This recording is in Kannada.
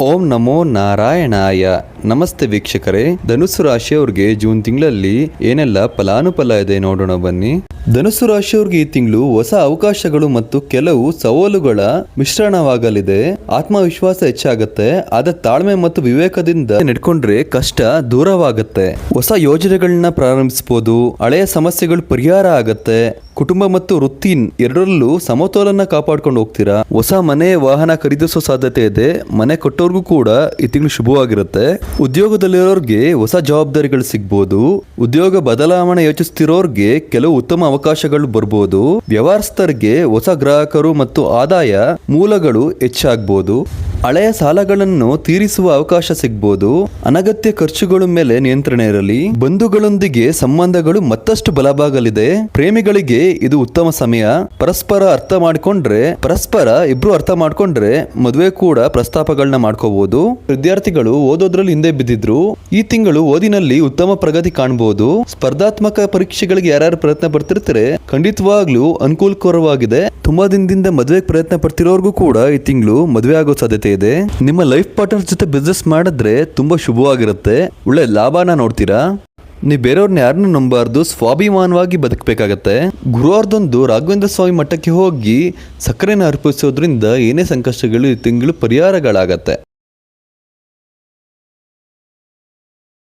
ಓಂ ನಮೋ ನಾರಾಯಣಾಯ. ನಮಸ್ತೆ ವೀಕ್ಷಕರೇ, ಧನುಸ್ಸು ರಾಶಿಯವ್ರಿಗೆ ಜೂನ್ ತಿಂಗಳಲ್ಲಿ ಏನೆಲ್ಲ ಫಲಾನುಫಲ ಇದೆ ನೋಡೋಣ ಬನ್ನಿ. ಧನುಸ್ಸು ರಾಶಿಯವ್ರಿಗೆ ಈ ತಿಂಗಳು ಹೊಸ ಅವಕಾಶಗಳು ಮತ್ತು ಕೆಲವು ಸವಾಲುಗಳ ಮಿಶ್ರಣವಾಗಲಿದೆ. ಆತ್ಮವಿಶ್ವಾಸ ಹೆಚ್ಚಾಗತ್ತೆ, ಆದ ತಾಳ್ಮೆ ಮತ್ತು ವಿವೇಕದಿಂದ ನಡ್ಕೊಂಡ್ರೆ ಕಷ್ಟ ದೂರವಾಗತ್ತೆ. ಹೊಸ ಯೋಜನೆಗಳನ್ನ ಪ್ರಾರಂಭಿಸಬಹುದು, ಹಳೆಯ ಸಮಸ್ಯೆಗಳು ಪರಿಹಾರ ಆಗತ್ತೆ. ಕುಟುಂಬ ಮತ್ತು ವೃತ್ತಿ ಎರಡರಲ್ಲೂ ಸಮತೋಲನ ಕಾಪಾಡ್ಕೊಂಡು ಹೋಗ್ತೀರಾ. ಹೊಸ ಮನೆ ವಾಹನ ಖರೀದಿಸೋ ಸಾಧ್ಯತೆ ಇದೆ. ಮನೆ ಕೊಟ್ಟೋರ್ಗೂ ಕೂಡ ಈ ತಿಂಗಳು ಶುಭವಾಗಿರುತ್ತೆ. ಉದ್ಯೋಗದಲ್ಲಿರೋರ್ಗೆ ಹೊಸ ಜವಾಬ್ದಾರಿಗಳು ಸಿಗ್ಬೋದು. ಉದ್ಯೋಗ ಬದಲಾವಣೆ ಯೋಚಿಸ್ತಿರೋರ್ಗೆ ಕೆಲವು ಉತ್ತಮ ಅವಕಾಶಗಳು ಬರ್ಬೋದು. ವ್ಯವಹಾರಸ್ಥರಿಗೆ ಹೊಸ ಗ್ರಾಹಕರು ಮತ್ತು ಆದಾಯ ಮೂಲಗಳು ಹೆಚ್ಚಾಗಬಹುದು. ಹಳೆಯ ಸಾಲಗಳನ್ನು ತೀರಿಸುವ ಅವಕಾಶ ಸಿಗ್ಬೋದು. ಅನಗತ್ಯ ಖರ್ಚುಗಳ ಮೇಲೆ ನಿಯಂತ್ರಣ ಇರಲಿ. ಬಂಧುಗಳೊಂದಿಗೆ ಸಂಬಂಧಗಳು ಮತ್ತಷ್ಟು ಬಲವಾಗಲಿದೆ. ಪ್ರೇಮಿಗಳಿಗೆ ಇದು ಉತ್ತಮ ಸಮಯ. ಇಬ್ರು ಅರ್ಥ ಮಾಡ್ಕೊಂಡ್ರೆ ಮದುವೆ ಕೂಡ ಪ್ರಸ್ತಾಪಗಳನ್ನ ಮಾಡ್ಕೋಬಹುದು. ವಿದ್ಯಾರ್ಥಿಗಳು ಓದೋದ್ರಲ್ಲಿ ಹಿಂದೆ ಬಿದ್ದಿದ್ರು, ಈ ತಿಂಗಳು ಓದಿನಲ್ಲಿ ಉತ್ತಮ ಪ್ರಗತಿ ಕಾಣಬಹುದು. ಸ್ಪರ್ಧಾತ್ಮಕ ಪರೀಕ್ಷೆಗಳಿಗೆ ಯಾರ್ಯಾರು ಪ್ರಯತ್ನ ಪಡ್ತಿರ್ತಾರೆ ಖಂಡಿತವಾಗ್ಲೂ ಅನುಕೂಲಕರವಾಗಿದೆ. ತುಂಬಾ ದಿನದಿಂದ ಮದುವೆ ಪ್ರಯತ್ನ ಪಡ್ತಿರೋರ್ಗೂ ಕೂಡ ಈ ತಿಂಗಳು ಮದುವೆ ಆಗೋ ಸಾಧ್ಯತೆ ಇದೆ. ನಿಮ್ಮ ಲೈಫ್ ಪಾರ್ಟ್ನರ್ ಜೊತೆ ಬಿಸ್ನೆಸ್ ಮಾಡಿದ್ರೆ ತುಂಬಾ ಶುಭವಾಗಿರುತ್ತೆ. ಒಳ್ಳೆ ಲಾಭನ ನೋಡ್ತೀರಾ. ನೀವು ಬೇರೆಯವ್ರನ್ನ ಯಾರನ್ನೂ ನಂಬಾರ್ದು, ಸ್ವಾಭಿಮಾನವಾಗಿ ಬದುಕಬೇಕಾಗತ್ತೆ. ಗುರುವಾರದಂದು ರಾಘವೇಂದ್ರ ಸ್ವಾಮಿ ಮಠಕ್ಕೆ ಹೋಗಿ ಸಕ್ಕರೆನ ಅರ್ಪಿಸೋದ್ರಿಂದ ಏನೇ ಸಂಕಷ್ಟಗಳು ಈ ತಿಂಗಳು ಪರಿಹಾರಗಳಾಗತ್ತೆ.